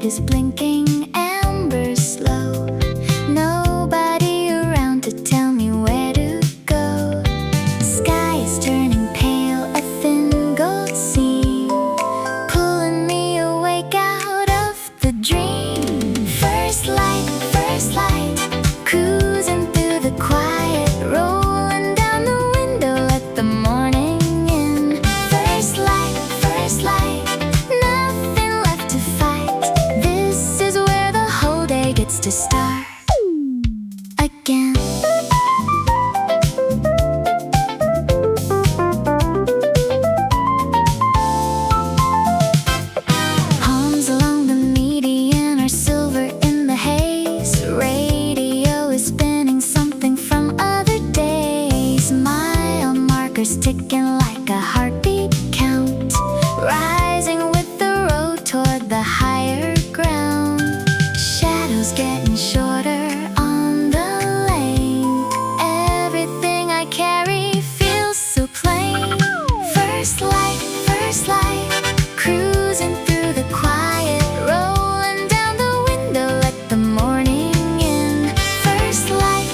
light is blinking amber slow. Nobody around to tell me where to go. Sky is turning pale, a thin gold seam pulling me awake out of the dream. First light, cruising through the quiet, rolling down the window, let the morning in. First light, nothing left to fight. This is where the whole day gets to start again. Palms along the median are silver in the haze. Radio is spinning something from other days. Mile markers ticking like a heartbeat count, rising with the road toward the higher ground. Shadows getting shorter on the lane. Everything I carry feels so plain. First light, cruising through the quiet, rolling down the window, let the morning in. First light,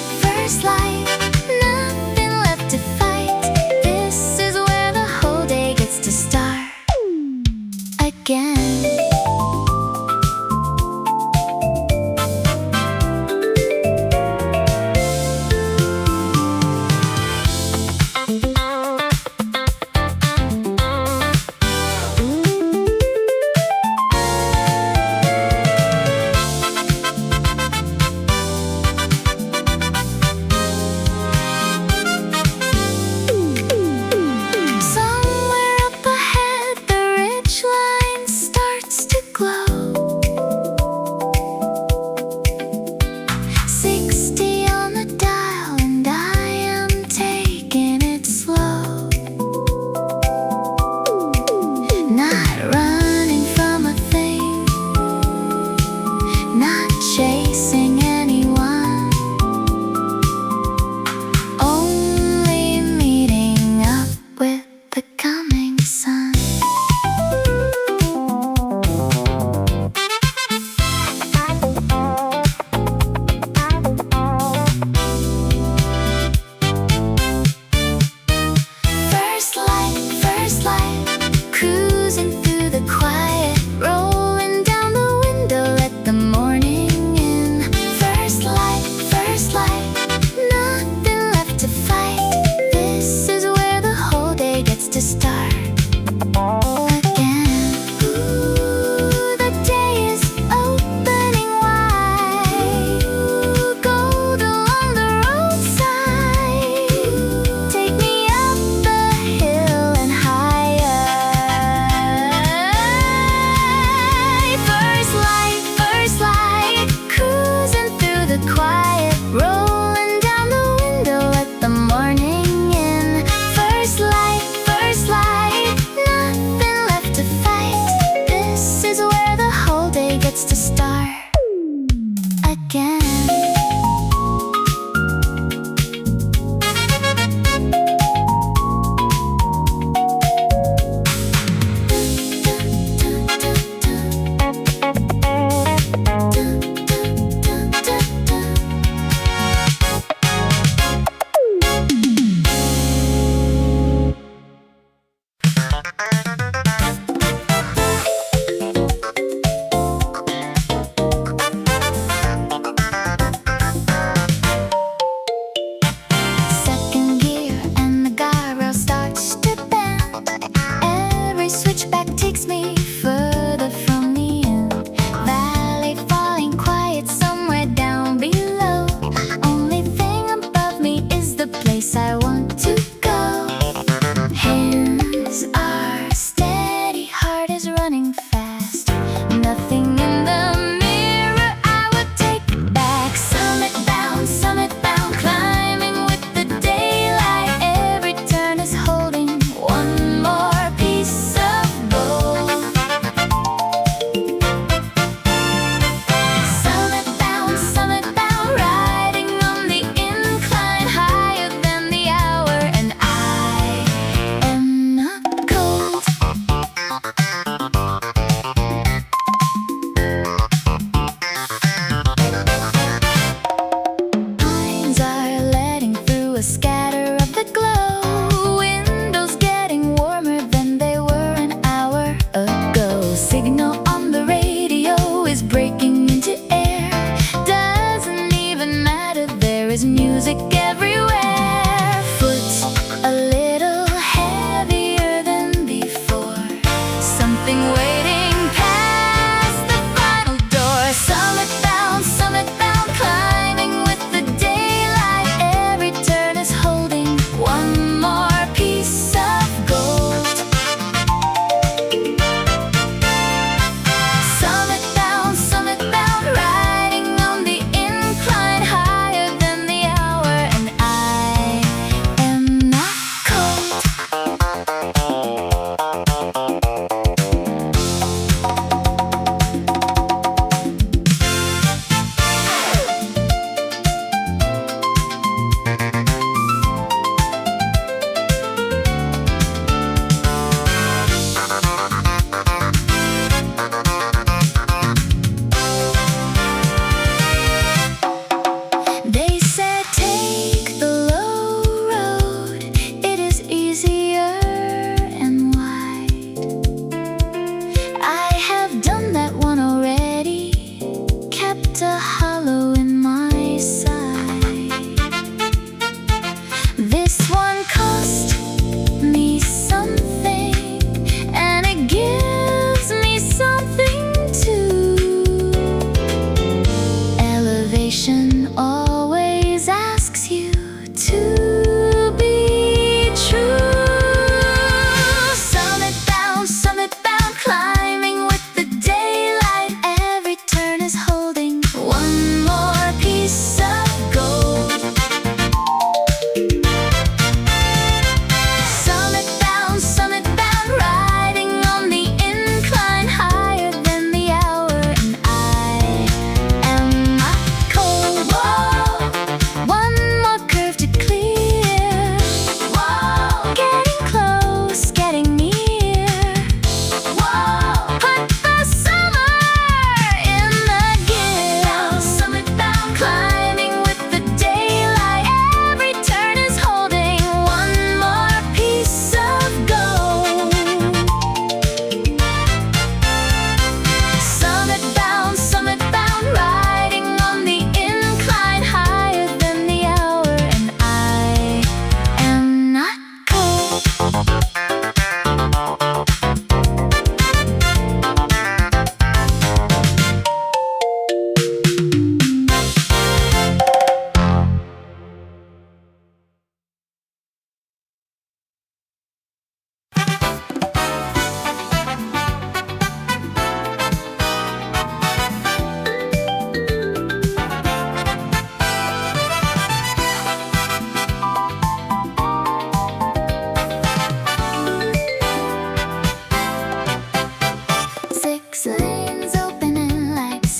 nothing left to fight. This is where the whole day gets to start again. Somewhere up ahead, the ridge line starts to glow. 60 on the dial, and I am taking it slow. Not running from a thing, not chasing anyone, only meeting up with the coming sun. First light, cruising through the quiet, rolling down the window, let the morning in. First light, nothing left to fight. This is where the whole day gets to start again. Ooh, the day is opening wide. Ooh, gold along the roadside. Take me up the hill and higher. First light, cruising through the quiet, rolling down the window, let the morning in. First light, nothing left to fight. This is where the whole day gets to start again.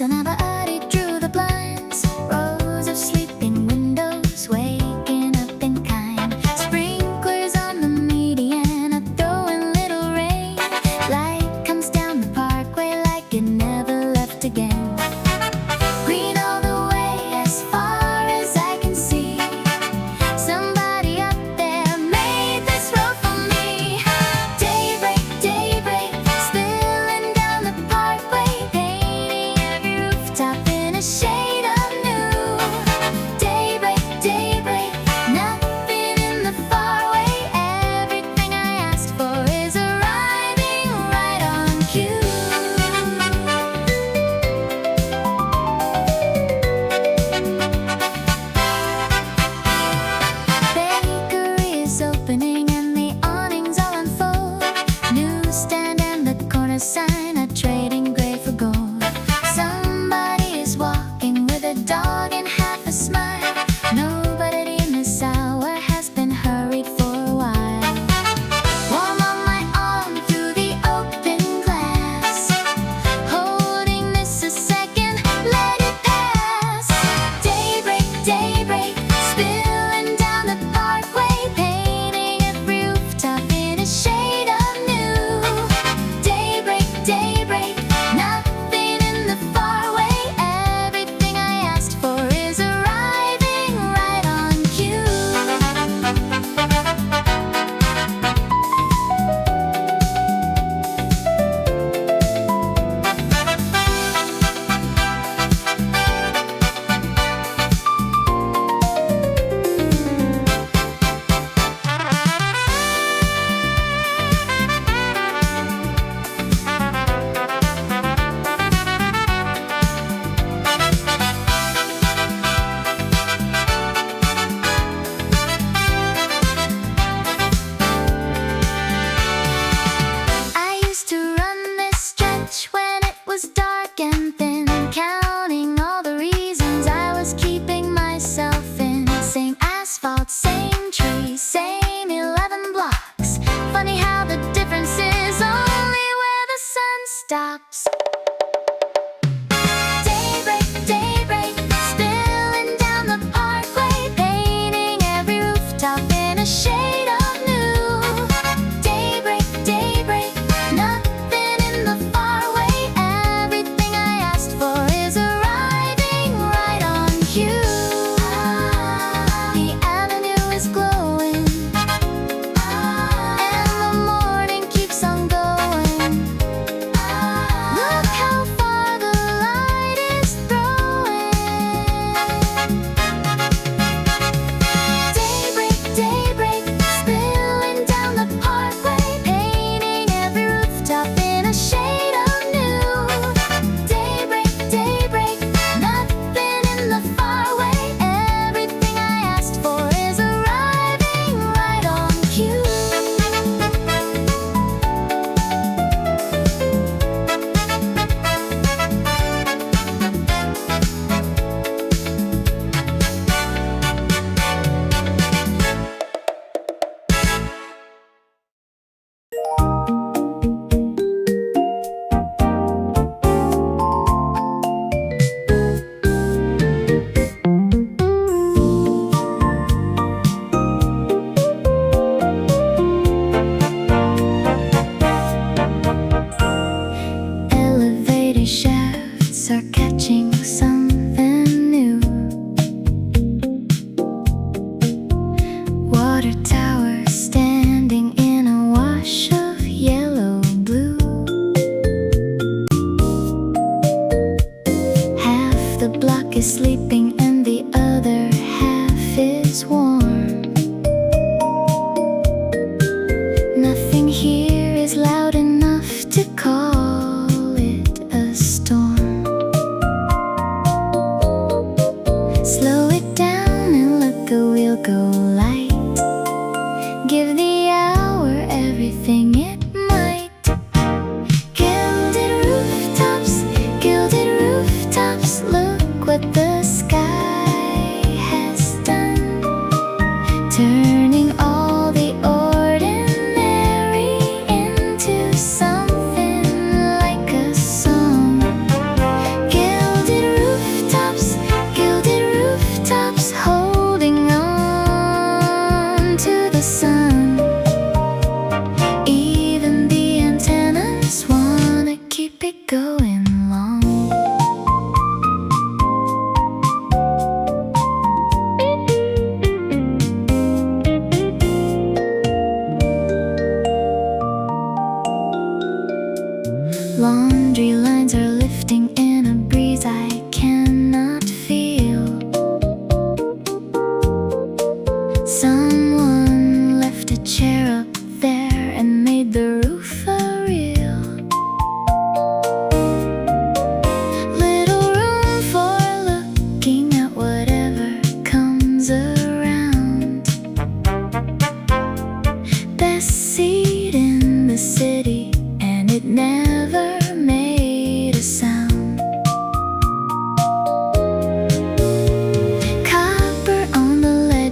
Somebody drew the blinds, rows of sleeping windows, waking up in kind. Sprinklers on the median are throwing little rain. Light comes down the parkway like it never left again. Green all the way as far as I can see. Somebody up there made this road for me. Daybreak, daybreak, spilling down the parkway, painting every rooftop in a shade of new. Daybreak, daybreak, nothing in the faraway. Everything I asked for is arriving right on cue. Bakery is opening and the awnings all unfold. Newsstand and the corner sign are trading gray for gold. Somebody is walking with a dog and half a smile. Nobody in this hour has been hurried for a while. Warm on my arm through the open glass, holding this a second, let it pass. Daybreak, daybreak, spilling down the parkway, painting every rooftop in a shade of new. Daybreak, daybreak, nothing in the faraway. Everything I asked for is arriving right on cue. I used to run this stretch when it was dark and thin, counting all the reasons I was keeping myself in. Same asphalt, same trees, same 11 blocks. Funny how the difference is only where the sun stops. Daybreak, daybreak, spilling down the parkway, painting every rooftop in a shade of new. Daybreak, daybreak, nothing in the faraway. Everything I asked for is arriving right on cue. The avenue is glowing, and the morning keeps on going. Look how far the light is throwing. Daybreak, daybreak, spilling down the parkway, painting every rooftop in a shade of new. Daybreak, daybreak, nothing in the faraway. Everything I asked for is arriving right on cue. Elevator shafts are catching something new. Water tower standing in a wash of yellow blue. Half the block is sleeping and the other half is warm. Nothing here is loud enough to call it a storm. Slow it down and let the wheel go light. Give the hour everything it might. Gilded rooftops, look what the sky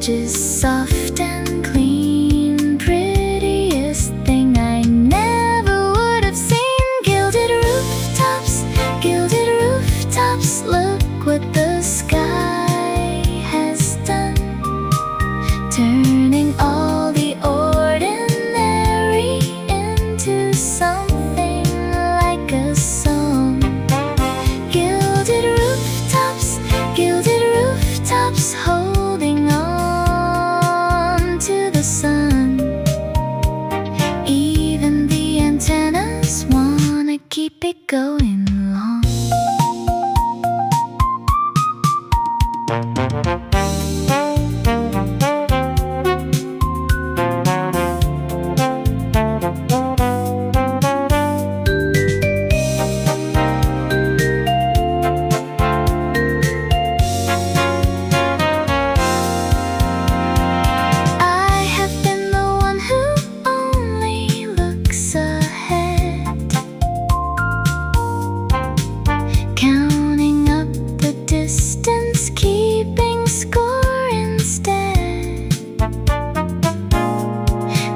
edges soft and clean, prettiest thing I never would have seen. Gilded rooftops, look what the sky has done, turning all the ordinary into something like a song. Gilded rooftops, holding on to the sun. Even the antennas wanna keep it going long.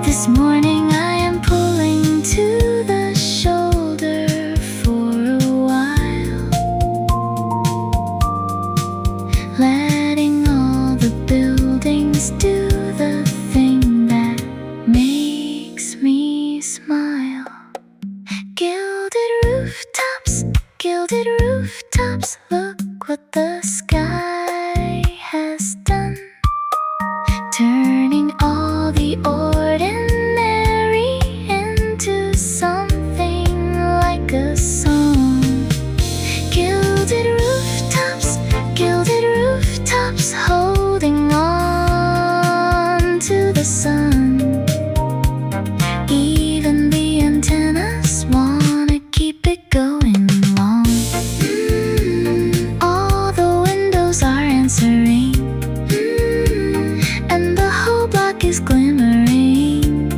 This morning I am pulling to the shoulder for a while, letting all the buildings do the thing that makes me smile. Gilded rooftops, look what the sky has done, turning all the ordinary into something like a song. Gilded rooftops, holding on to the sun. Even the antennas wanna keep it going long. All the windows are answering, and the whole block is glimmering.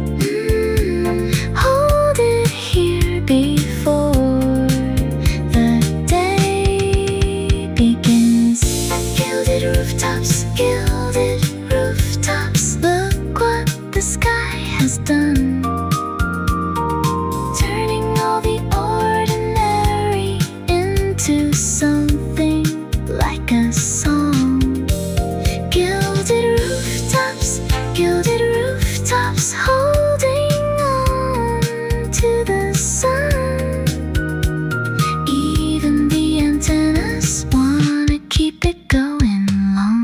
Hold it here before the day begins. Gilded rooftops, look what the sky has done, turning all the ordinary into something like a song. Gilded rooftops, holding on to the sun. Even the antennas wanna keep it going long.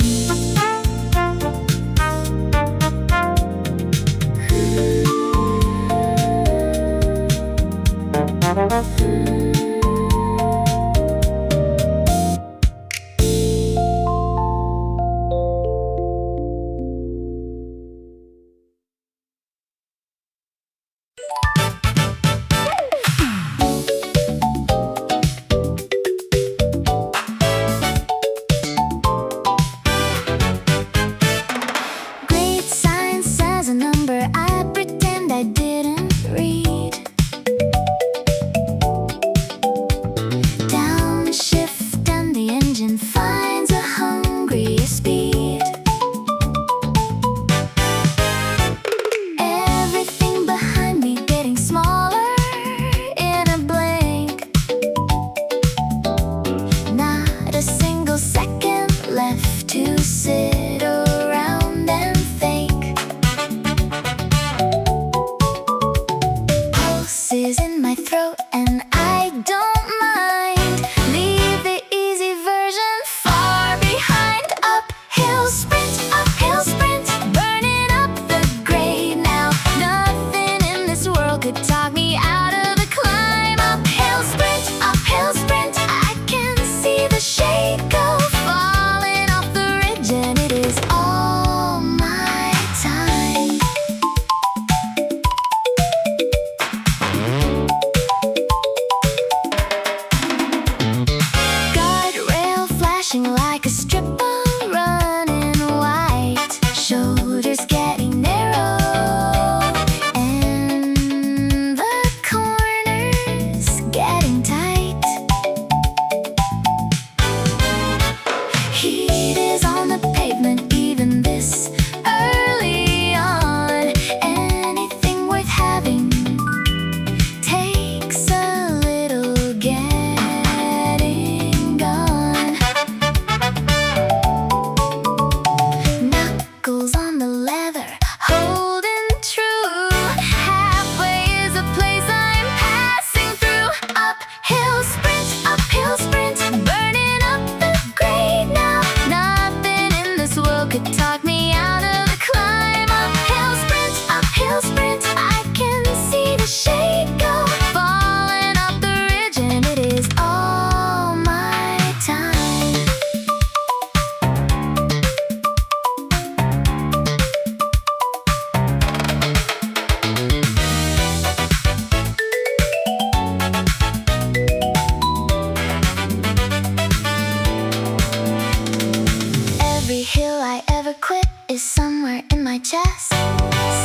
is somewhere in my chest,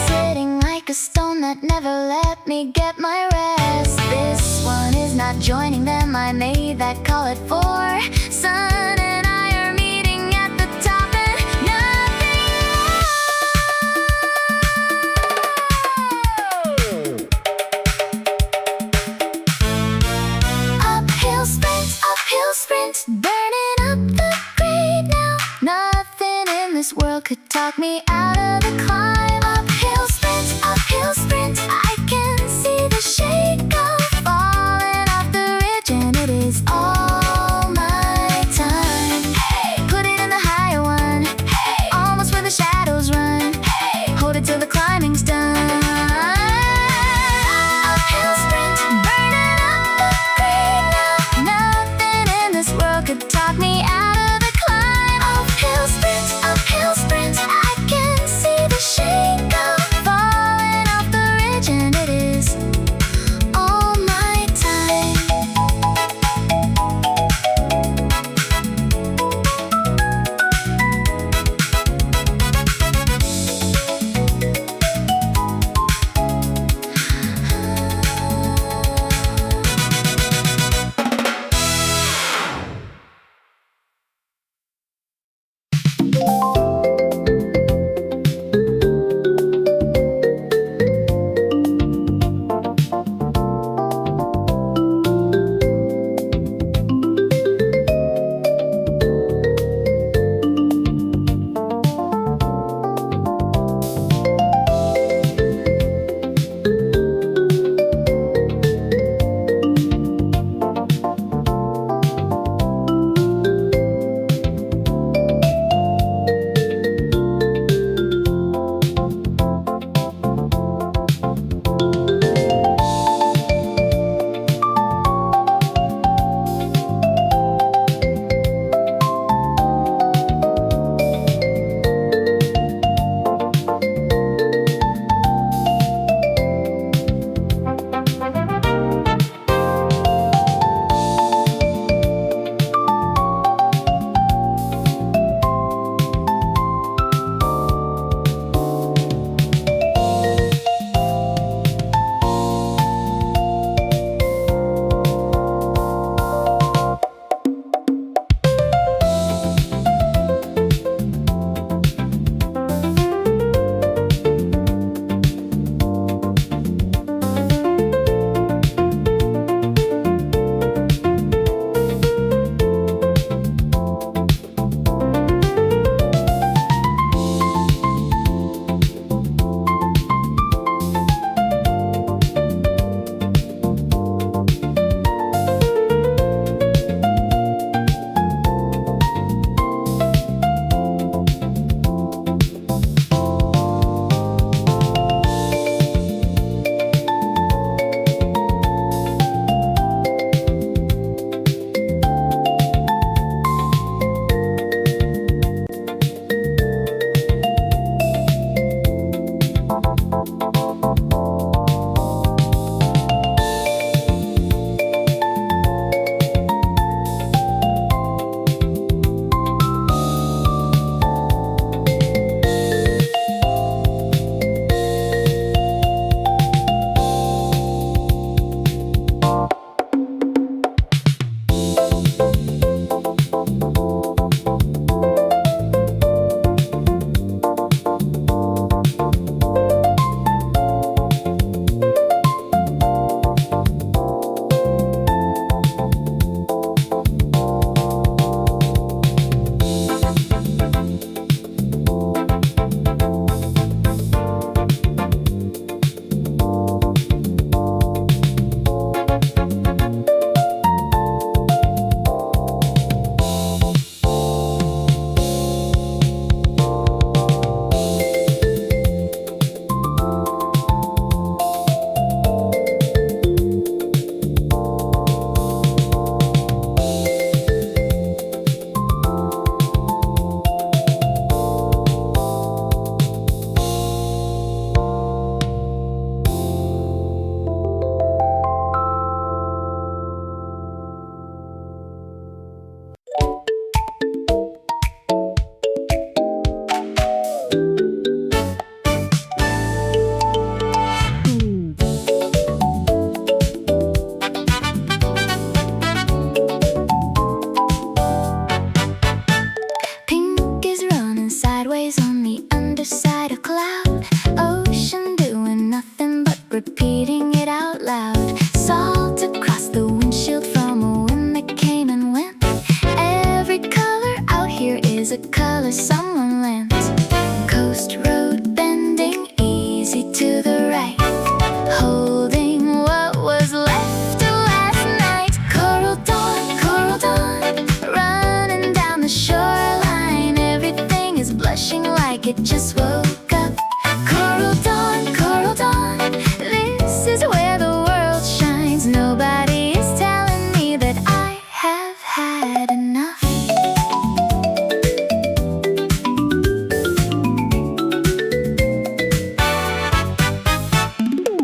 sitting like a stone that never let me get my rest. This one is not joining them, I made that call at 4. Sun and I are meeting at the top and nothing. Uphill sprint, burning up the grade now. Nothing in this world could talk me out of the climb. Uphill sprint, I can see the shade go, falling off the ridge, and it is all my time. Hey, put it in the higher one. Hey, almost where the shadows run. Hey, hold it till the climbing's done. Uphill sprint, burning up the grade now. Nothing in this world could talk me out of the climb. Uphill sprint, I can see the shade go, falling off the ridge, and a color someone lent. Coast road bending easy to the right, holding what was left of last night. Coral dawn, running down the shoreline. Everything is blushing like it just woke up. Coral dawn, this is where the world shines. Nobody is telling me that I have had enough.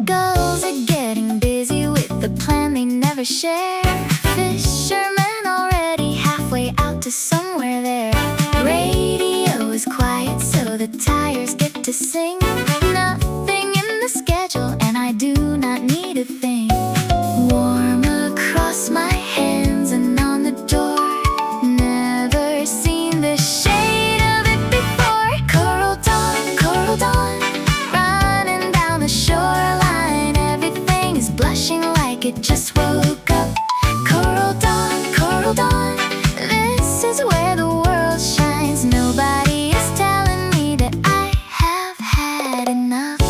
Gulls are getting busy with the plan they never share. Fishermen already halfway out to somewhere there. Radio is quiet so the tires get to sing. Nothing in the schedule and I do not need a thing. Warm across my hands and on the door. Never seen the shade of it before. Coral dawn, running down the shoreline. Everything is blushing like it just woke up. Coral dawn, this is where the world shines. Nobody is telling me that I have had enough.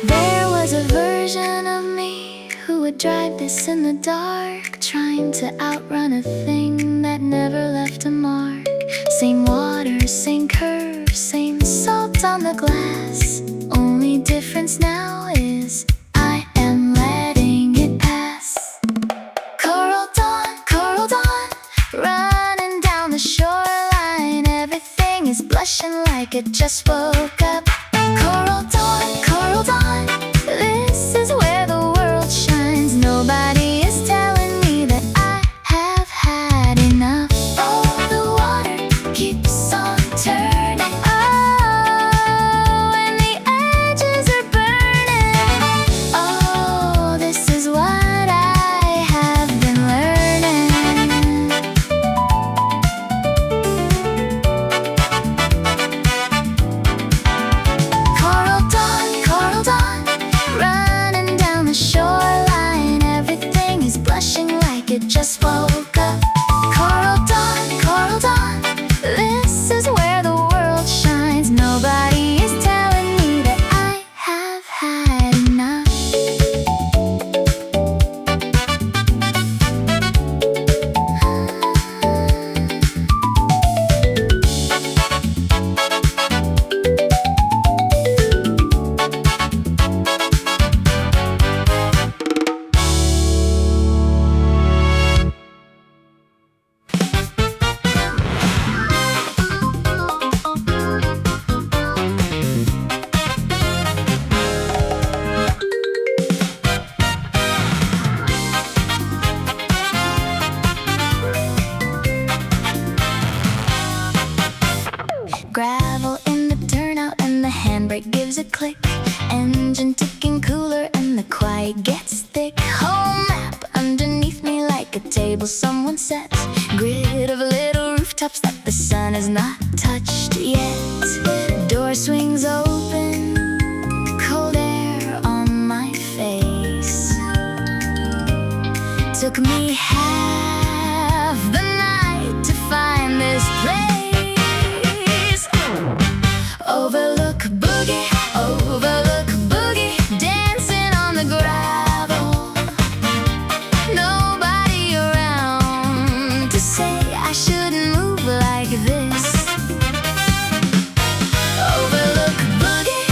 There was a version of me who would drive this in the dark, trying to outrun a thing that never left a mark. Same water, same curve, same salt on the glass. Only difference now is I am letting it pass. Coral dawn, running down the shoreline. Everything is blushing like it just woke up. Coral dawn, this is where the world shines. Nobody is telling me that I have had enough. Oh, the water keeps on turning. Oh, and the edges are burning. Oh, this is what I have been learning. Coral dawn, running down the shoreline. Everything is blushing like it just woke up. Coral dawn, this is where the world shines. Nobody is telling me that I have had enough. Gravel in the turnout and the handbrake gives a click. Engine ticking cooler and the quiet gets thick. Home map underneath me like a table someone set. Grid of little rooftops that the sun has not touched yet. Door swings open, cold air on my face. Took me half the night to find this place. Overlook boogie, overlook boogie, dancing on the gravel. Nobody around to say I shouldn't move like this. Overlook boogie,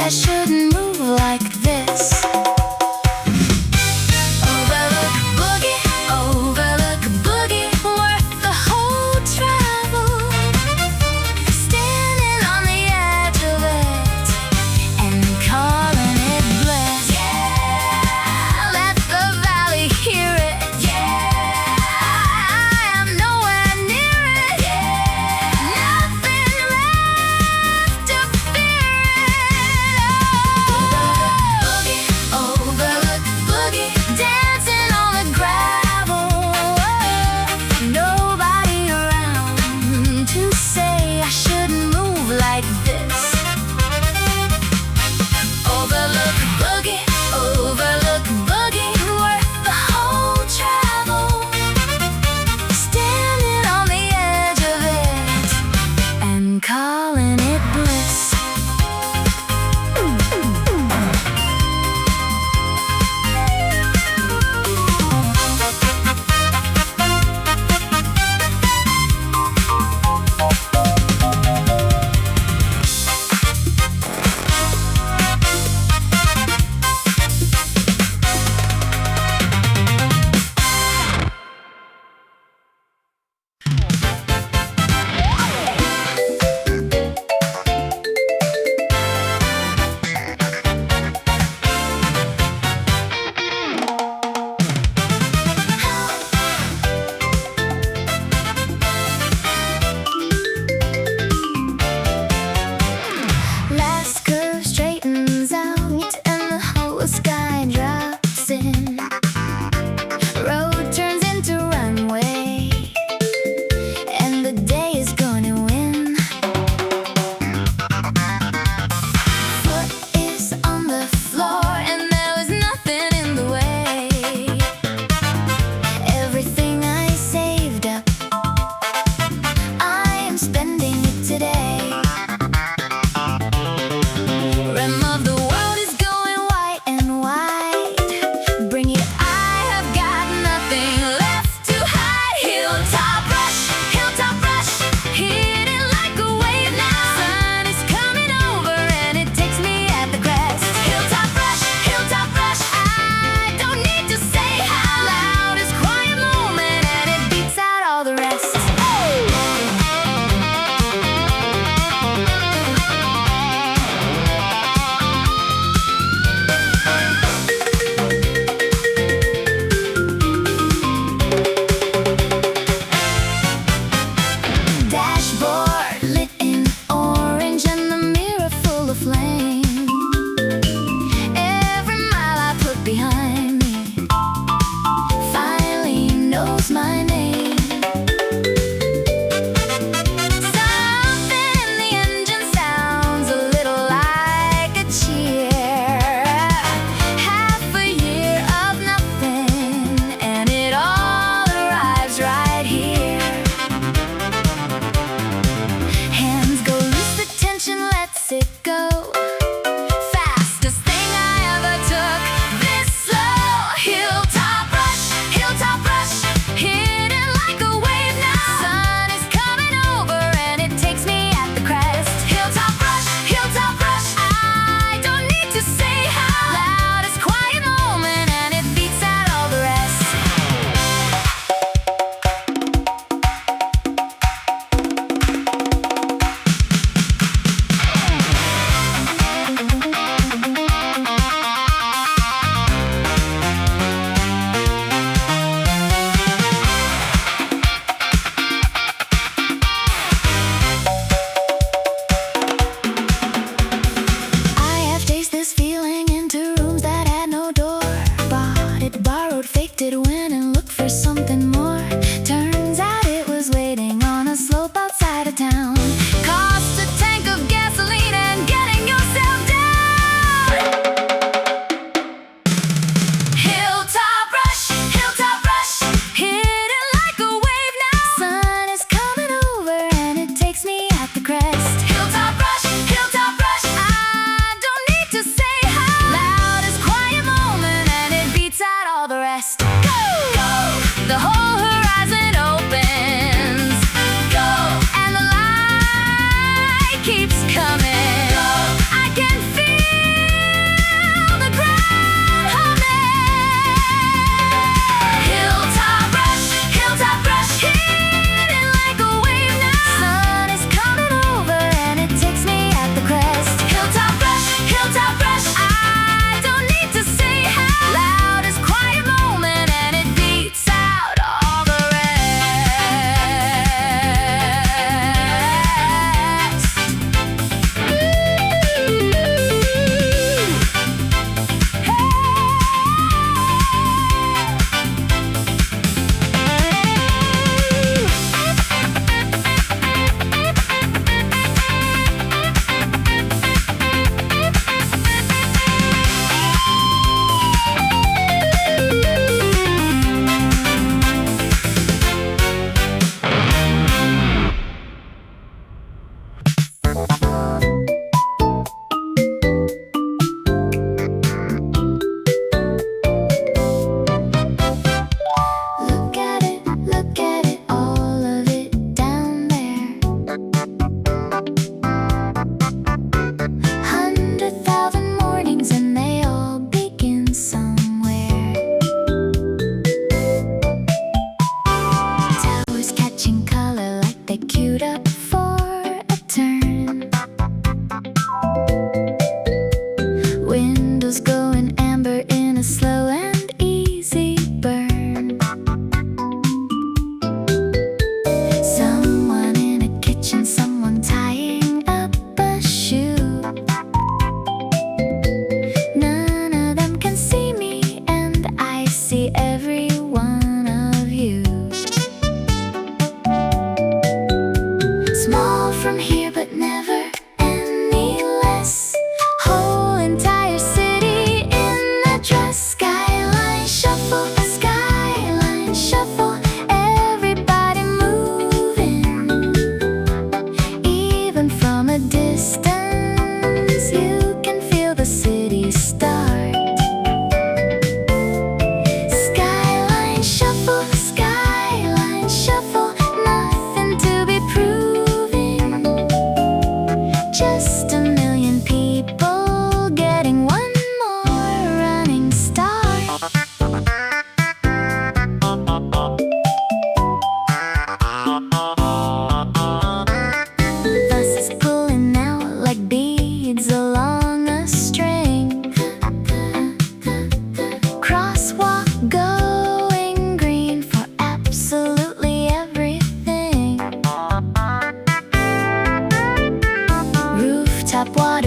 I shouldn't move like this. Overlook boogie, overlook boogie, worth the whole travel. Standing on the edge of it and calling it bliss. Yeah, let the valley hear it. Yeah, I am nowhere near it. Yeah, nothing left to fear it. Overlook boogie,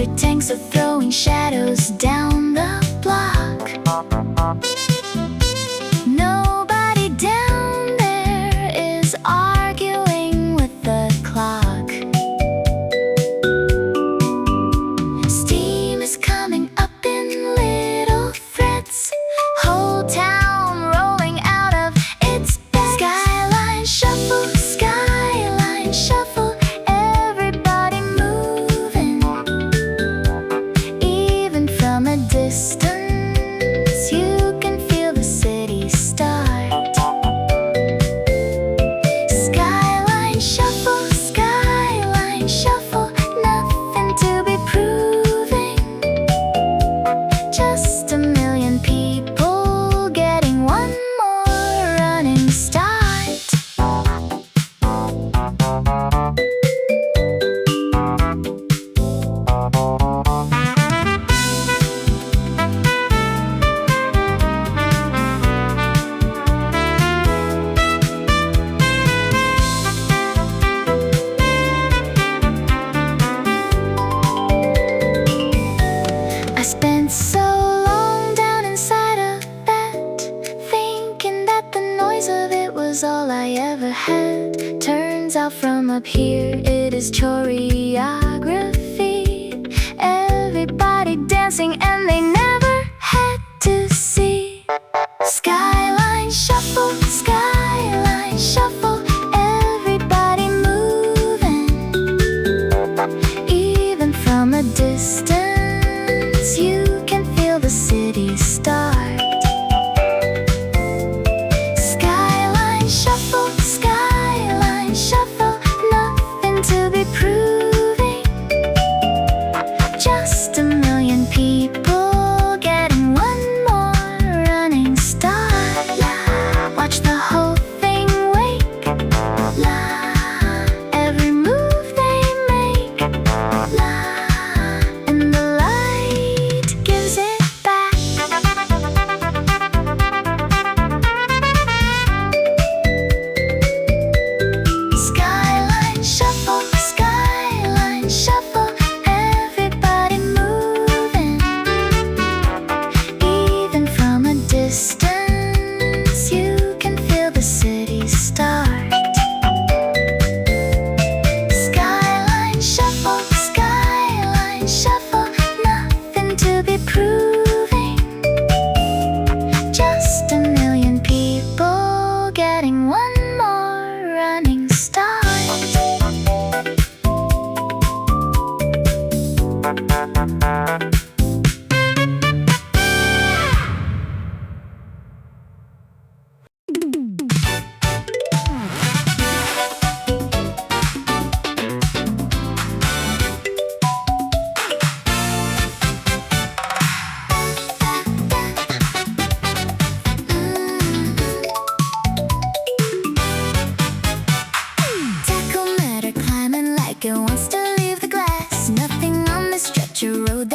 water tanks are throwing shadows down the block. Nobody down there is arguing with the clock. Steam is coming up in little threads. Whole town rolling out of its bed. Skyline shuffle, skyline shuffle. Everybody moving. Even from a distance, you can feel the city start. Skyline shuffle, skyline shuffle. Nothing to be proving. Just a million people getting one more running start. I spent so long down inside a bed, thinking that the noise of it was all I ever had. Turns out from up here it is choreography. Everybody dancing and they never had to see. Skyline shuffle, skyline shuffle. Everybody moving. Even from a distance, you can feel the city start. Skyline shuffle, skyline shuffle. Nothing to be proving. Just a million people getting one more running start. Watch the whole thing wake. Every move they make. And the light gives it back. Skyline shuffle, skyline shuffle. Everybody moving. Even from a distance, you can feel the city start. Skyline shuffle, skyline shuffle. Nothing to be proving. Just a million people getting one more running start. Tachometer climbing like it wants to leave the glass. Nothing on this stretch of road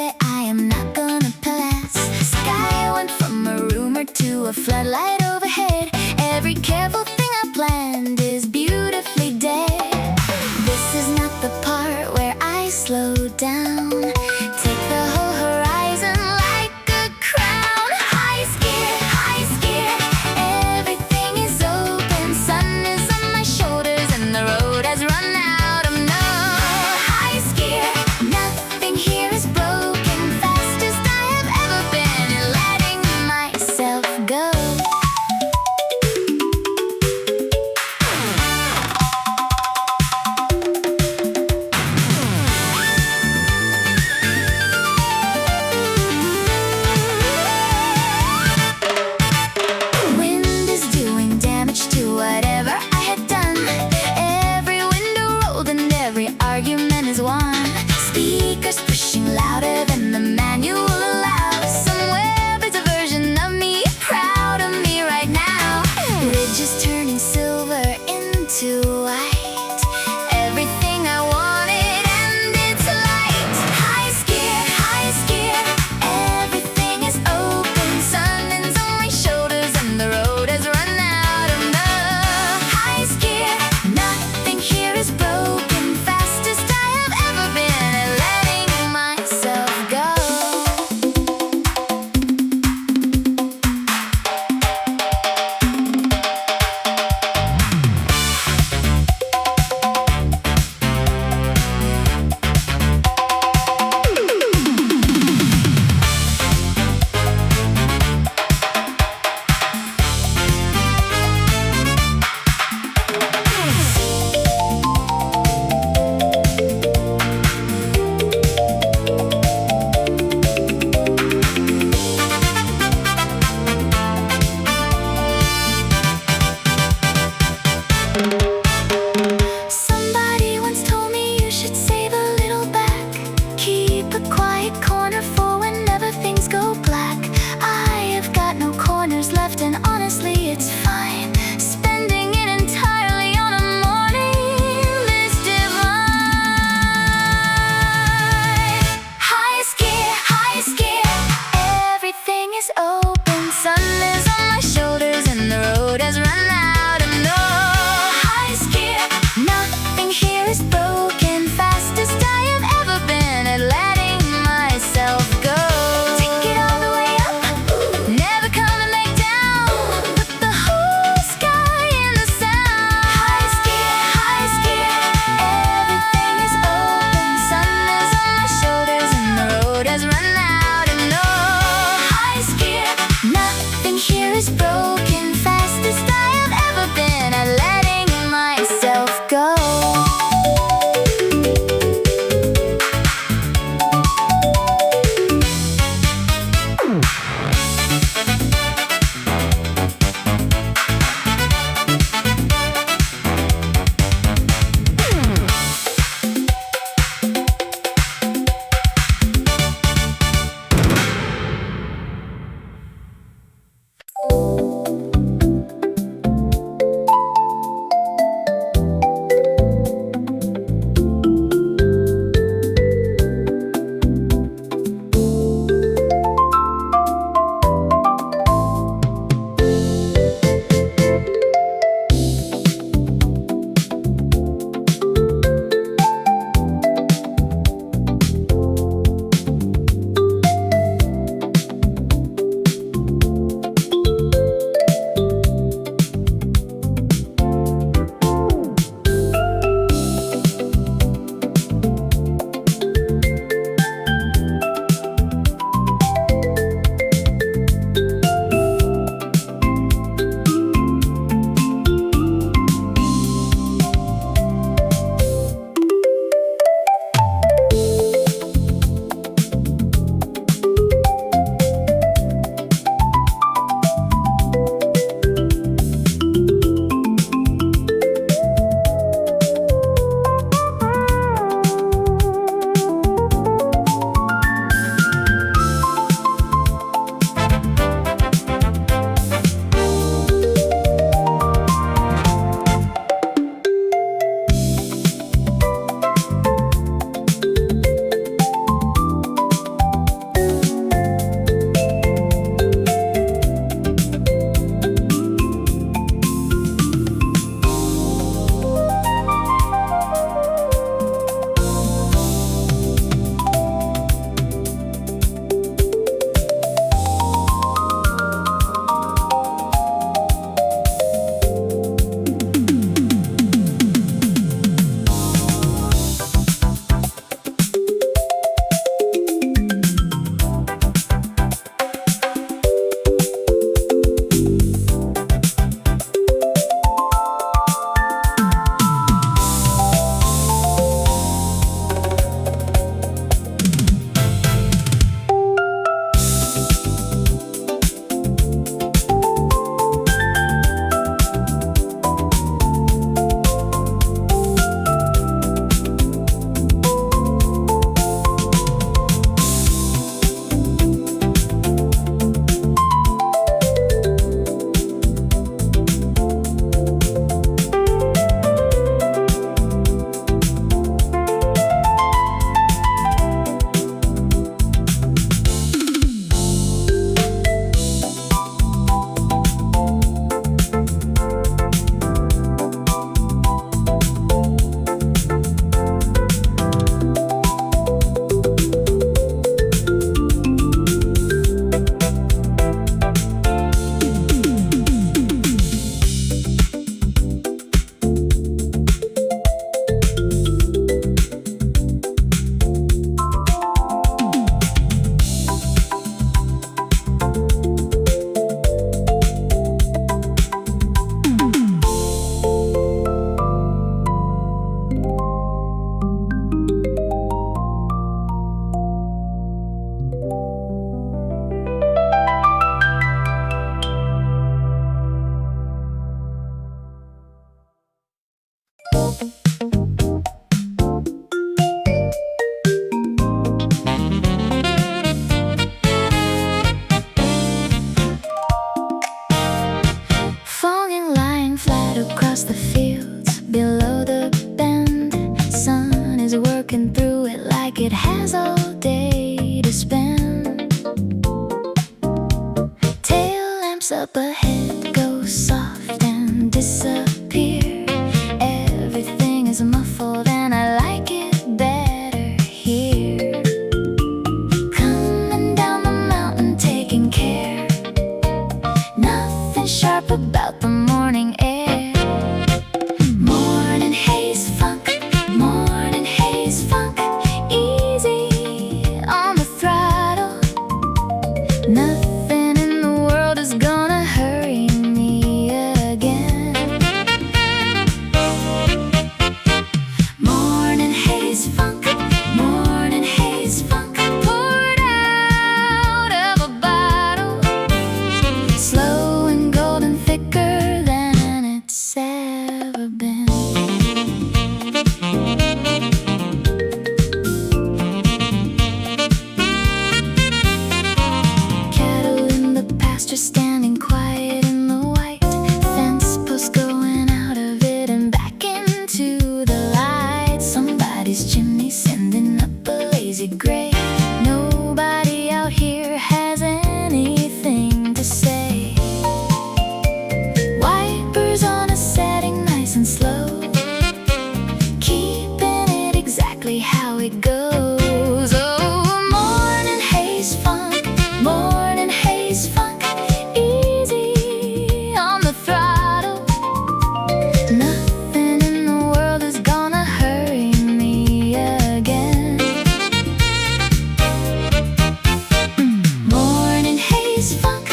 haze funk,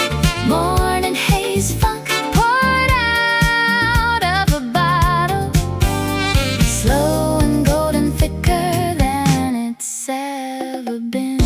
morning haze funk, poured out of a bottle, slow and golden, thicker than it's ever been.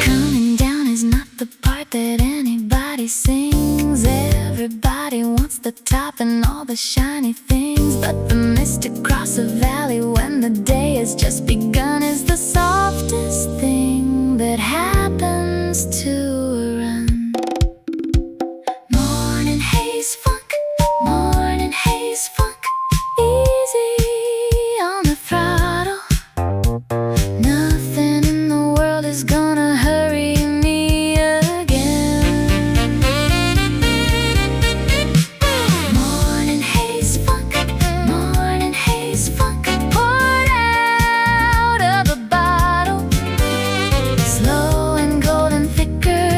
Coming down is not the part that anybody sings. Everybody wants the top and all the shiny things, but the mist across the valley when the day has just begun is the softest thing that happens to a run. Morning haze funk, morning haze funk, easy on the throttle. Nothing in the world is gonna hurry me again. Morning haze funk, morning haze funk, poured out of a bottle, slow and golden, thicker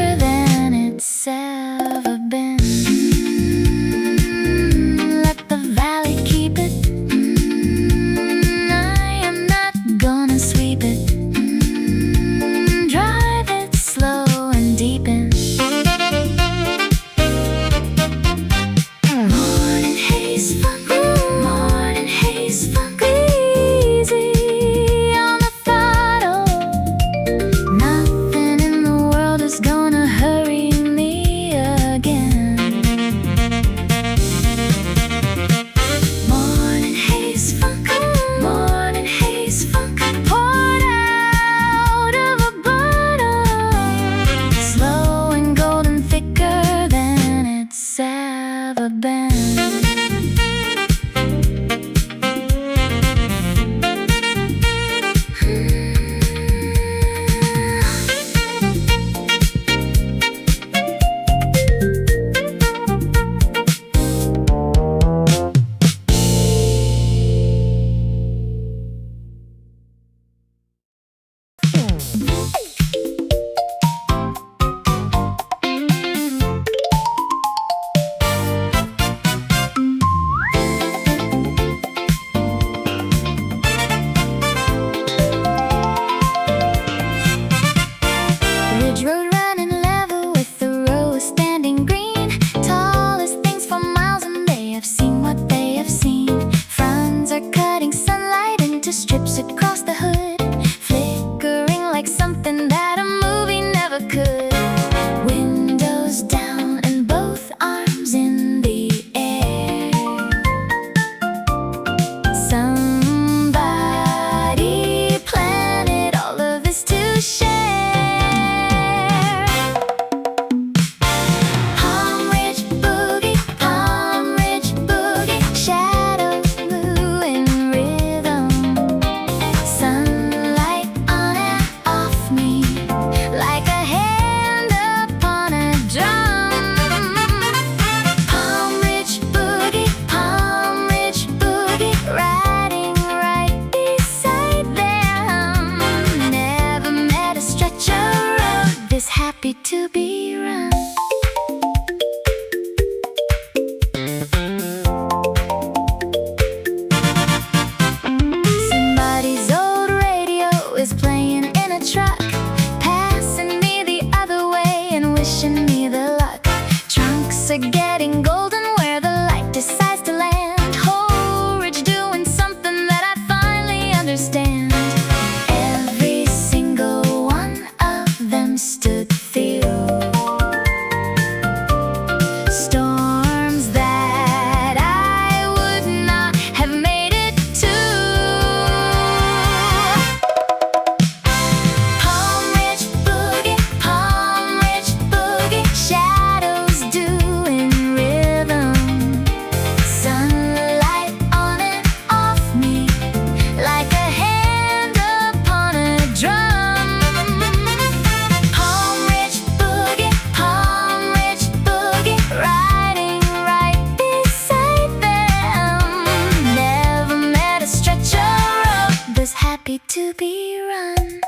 happy to be run.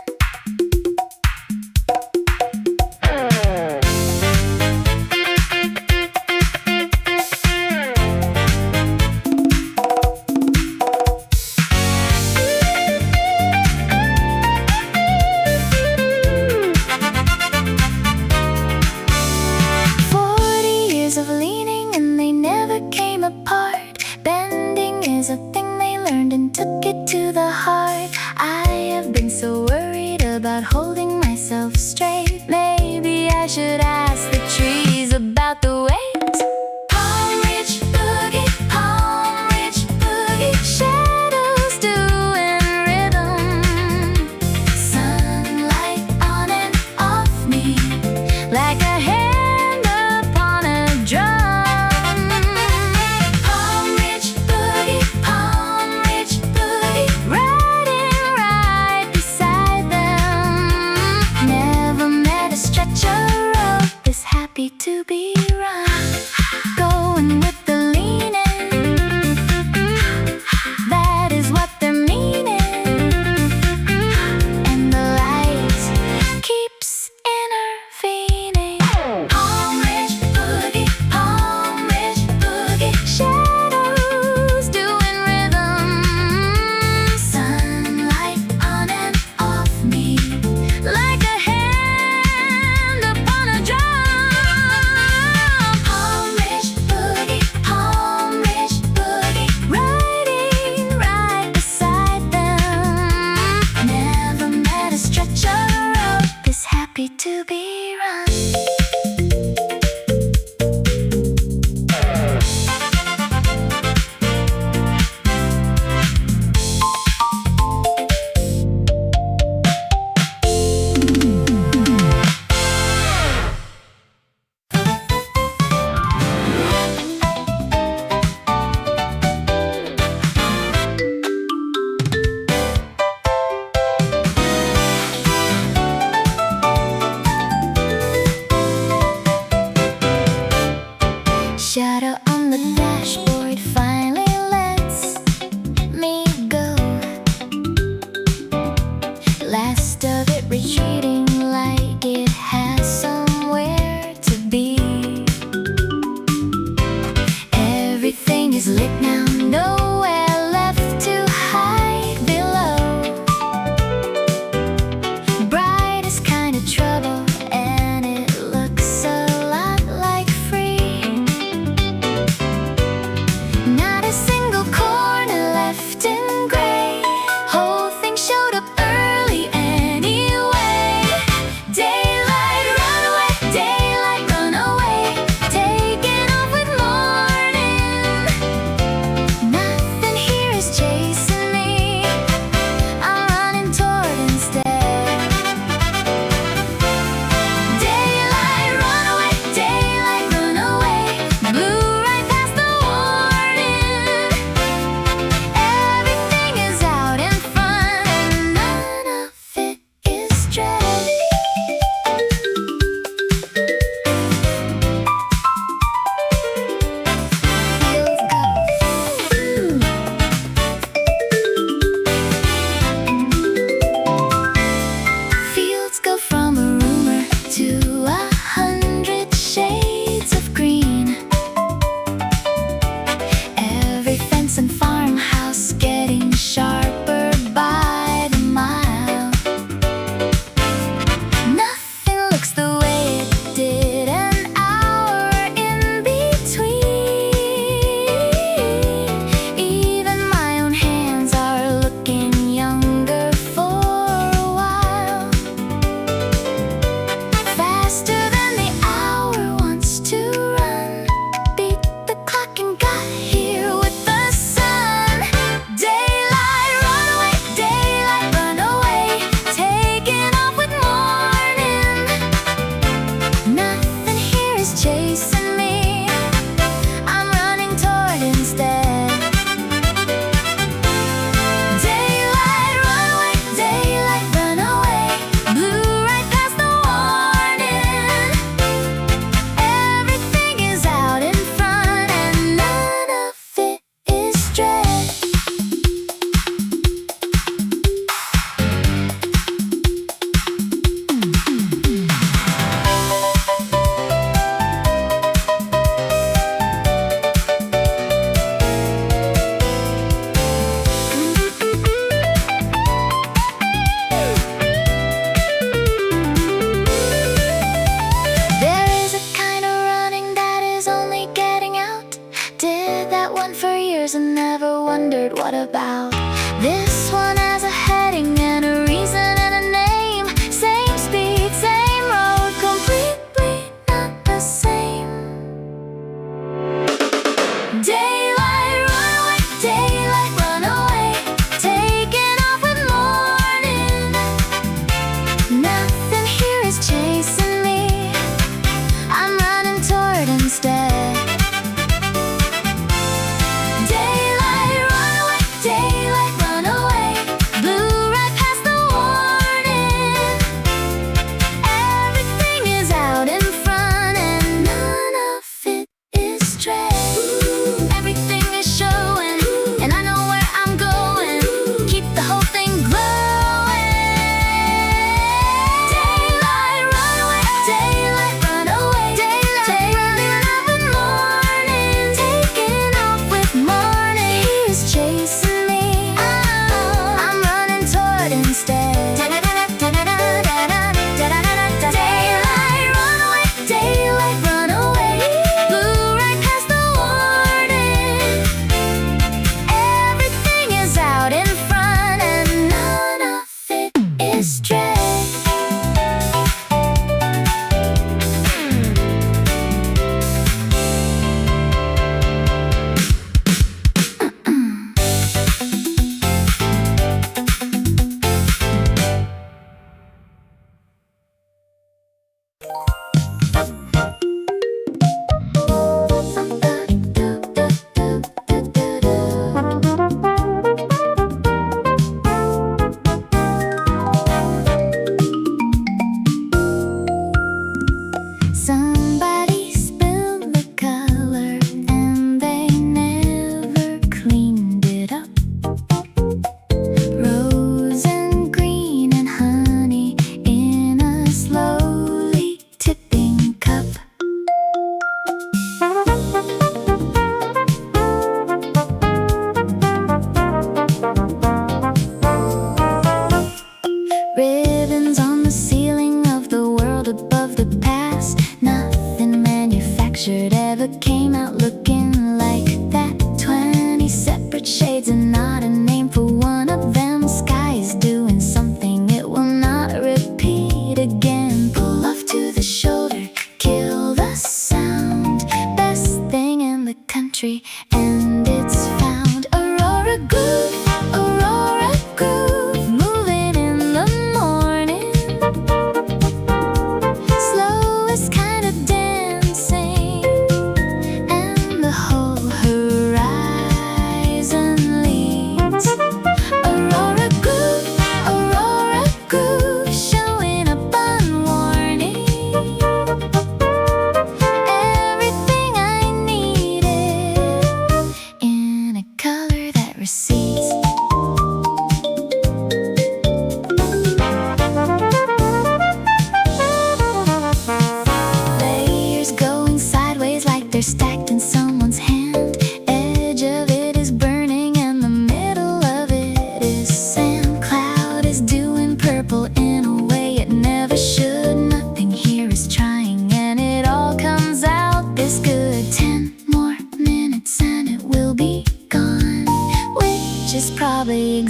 Of leaning and they never came apart. Bending is a thing they learned and took it to the heart. I have been so worried about holding myself straight. Maybe I should ask the trees about the waves. Palm Ridge Boogie, Palm Ridge Boogie. Shadows doing rhythm. Sunlight on and off me like a hand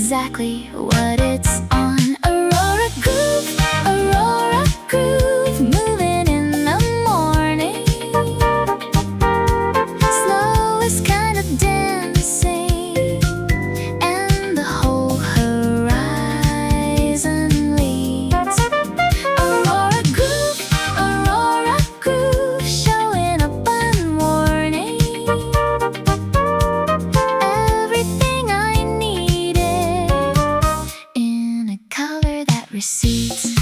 exactly what it's on. Aurora Groove, Aurora Groove, moving in the morning. Slow is kind of dancing, and the whole horizon leads. Aurora Groove, showing up unwarning. Everything I needed in a color that recedes.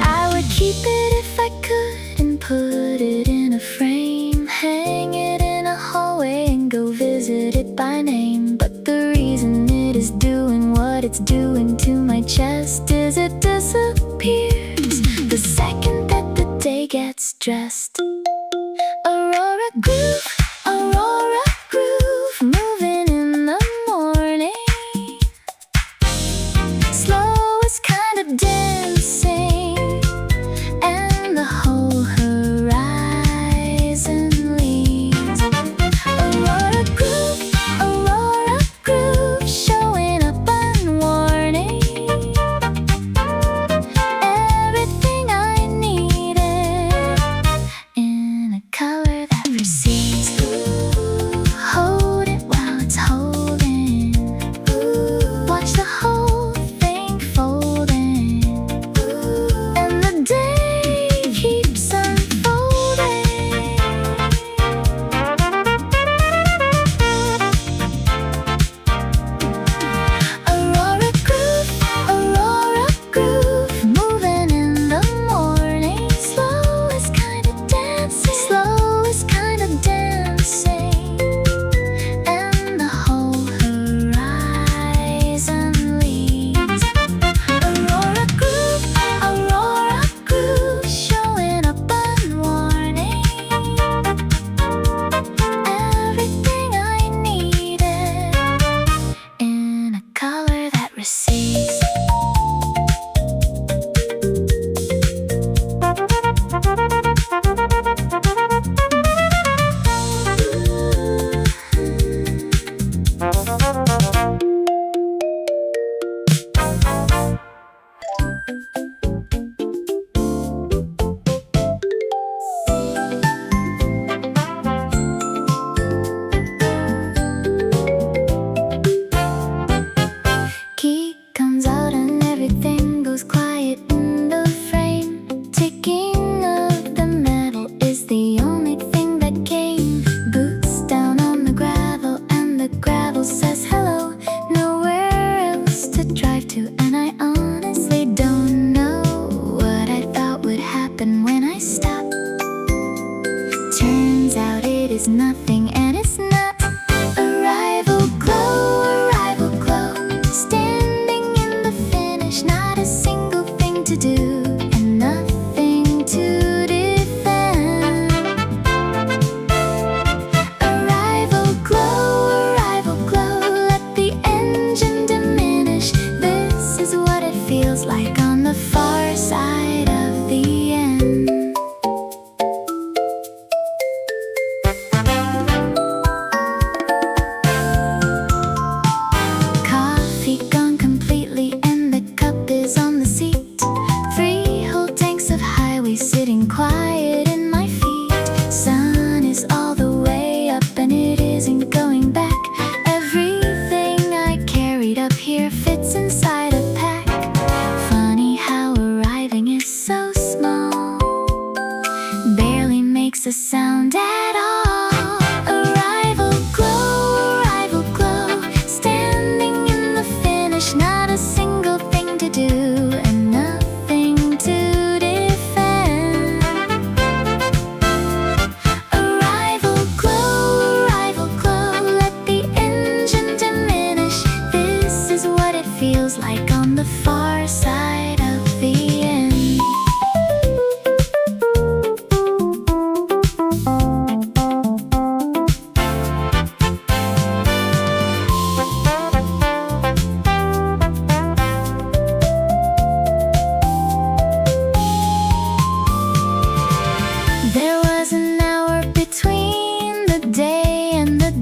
I would keep it if I could and put it in a frame, hang it in a hallway and go visit it by name. But the reason it is doing what it's doing to my chest is it disappears the second that the day gets dressed. Aurora Groove, Aurora Groove, moving in the morning. Slow is kind of dancing, and the whole horizon leads. Aurora Groove, showing up unwarning. Everything I needed in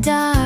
dark